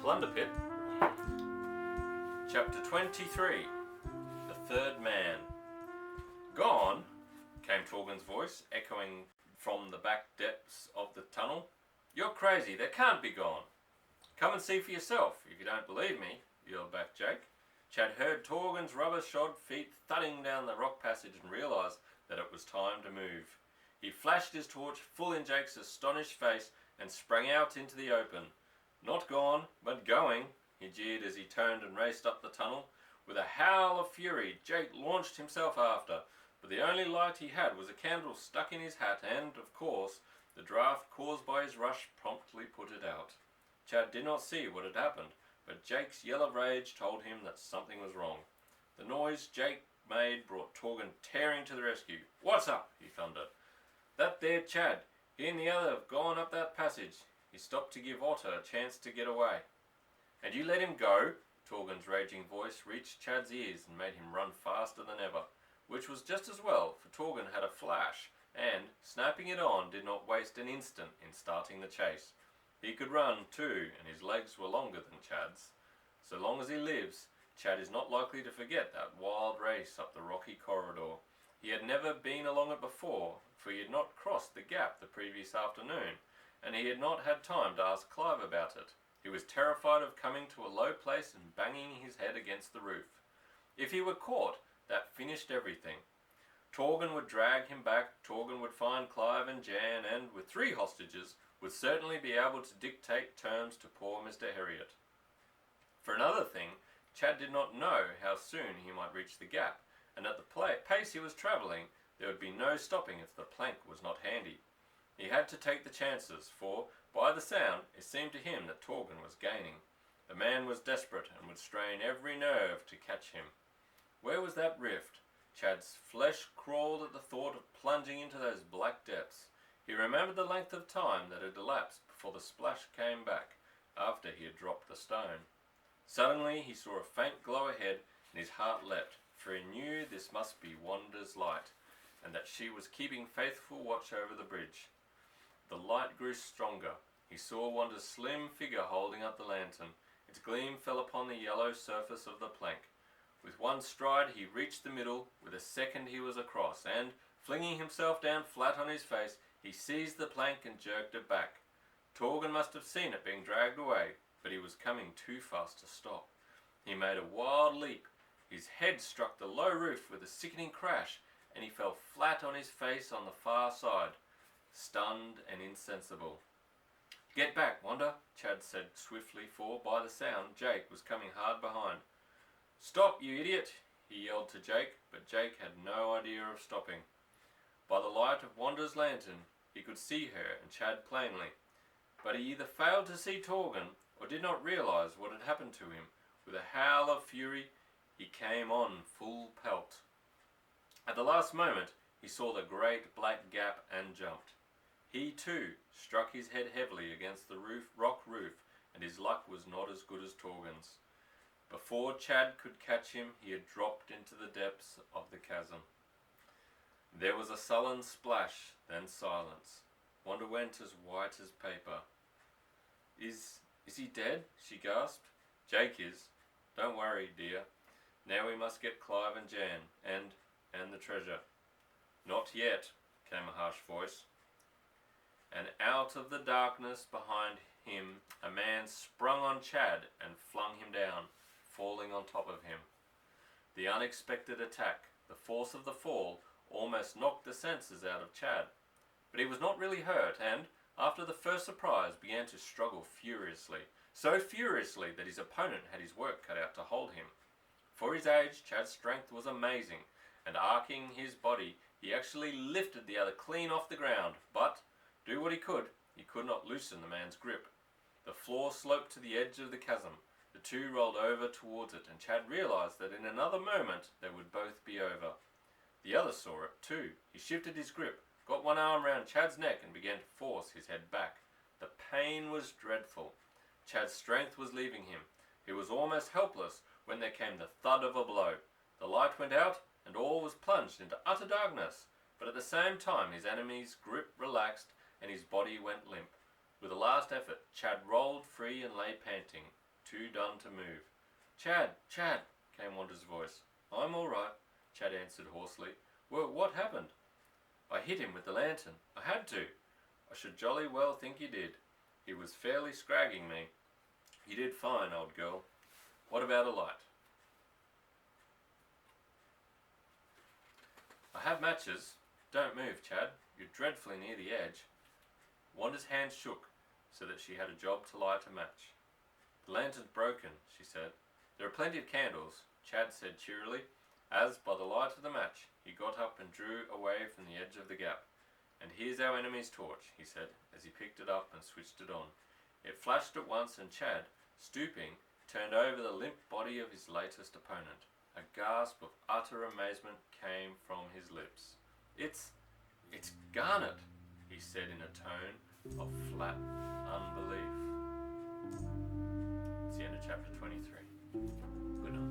Plunder Pit, Chapter 23, The Third Man. Gone, came Torgun's voice, echoing from the back depths of the tunnel. You're crazy, they can't be gone. Come and see for yourself, if you don't believe me, yelled back Jake. Chad heard Torgun's rubber-shod feet thudding down the rock passage and realised that it was time to move. He flashed his torch full in Jake's astonished face and sprang out into the open. Not gone, but going, he jeered as he turned and raced up the tunnel. With a howl of fury, Jake launched himself after, but the only light he had was a candle stuck in his hat and, of course, the draught caused by his rush promptly put it out. Chad did not see what had happened, but Jake's yell of rage told him that something was wrong. The noise Jake made brought Torgun tearing to the rescue. "What's up?" he thundered. "That there Chad, he and the other have gone up that passage." He stopped to give Otter a chance to get away. "And you let him go?" Torgun's raging voice reached Chad's ears and made him run faster than ever, which was just as well, for Torgun had a flash and, snapping it on, did not waste an instant in starting the chase. He could run too, and his legs were longer than Chad's. So long as he lives, Chad is not likely to forget that wild race up the rocky corridor. He had never been along it before, for he had not crossed the gap the previous afternoon, and he had not had time to ask Clive about it. He was terrified of coming to a low place and banging his head against the roof. If he were caught, that finished everything. Torgun would drag him back, Torgun would find Clive and Jan, and, with 3 hostages, would certainly be able to dictate terms to poor Mr. Herriot. For another thing, Chad did not know how soon he might reach the gap, and at the pace he was travelling, there would be no stopping if the plank was not handy. He had to take the chances, for, by the sound, it seemed to him that Torgun was gaining. The man was desperate and would strain every nerve to catch him. Where was that rift? Chad's flesh crawled at the thought of plunging into those black depths. He remembered the length of time that had elapsed before the splash came back, after he had dropped the stone. Suddenly he saw a faint glow ahead, and his heart leapt, for he knew this must be Wanda's light, and that she was keeping faithful watch over the bridge. The light grew stronger. He saw Wanda's slim figure holding up the lantern. Its gleam fell upon the yellow surface of the plank. With one stride he reached the middle, with a second he was across, and, flinging himself down flat on his face, he seized the plank and jerked it back. Torgun must have seen it being dragged away, but he was coming too fast to stop. He made a wild leap. His head struck the low roof with a sickening crash, and he fell flat on his face on the far side, stunned and insensible. "Get back, Wanda," Chad said swiftly, for, by the sound, Jake was coming hard behind. "Stop, you idiot!" he yelled to Jake, but Jake had no idea of stopping. By the light of Wanda's lantern, he could see her and Chad plainly, but he either failed to see Torgun or did not realize what had happened to him. With a howl of fury, he came on full pelt. At the last moment, he saw the great black gap and jumped. He, too, struck his head heavily against the rock roof, and his luck was not as good as Torgun's. Before Chad could catch him, he had dropped into the depths of the chasm. There was a sullen splash, then silence. Wanda went as white as paper. Is he dead?" she gasped. "Jake is. Don't worry, dear. Now we must get Clive and Jan, and the treasure." "Not yet," came a harsh voice. And out of the darkness behind him, a man sprung on Chad and flung him down, falling on top of him. The unexpected attack, the force of the fall, almost knocked the senses out of Chad. But he was not really hurt, and, after the first surprise, began to struggle furiously, so furiously that his opponent had his work cut out to hold him. For his age, Chad's strength was amazing, and arcing his body, he actually lifted the other clean off the ground, but, do what he could not loosen the man's grip. The floor sloped to the edge of the chasm. The two rolled over towards it, and Chad realized that in another moment they would both be over. The other saw it, too. He shifted his grip, got one arm round Chad's neck, and began to force his head back. The pain was dreadful. Chad's strength was leaving him. He was almost helpless when there came the thud of a blow. The light went out, and all was plunged into utter darkness. But at the same time his enemy's grip relaxed, and his body went limp. With a last effort, Chad rolled free and lay panting. too done to move. Chad, Chad, came Wanda's voice. I'm all right, Chad answered hoarsely. Well, what happened? I hit him with the lantern. I had to. I should jolly well think you did. He was fairly scragging me. You did fine, old girl. What about a light? I have matches. Don't move, Chad. You're dreadfully near the edge. Wanda's hand shook so that she had a job to light a match. The lantern's broken, she said. There are plenty of candles, Chad said cheerily, as, by the light of the match, he got up and drew away from the edge of the gap. And here's our enemy's torch, he said, as he picked it up and switched it on. It flashed at once, and Chad, stooping, turned over the limp body of his latest opponent. A gasp of utter amazement came from his lips. It's Garnet, he said in a tone of flat unbelief. It's the end of chapter 23. Good night.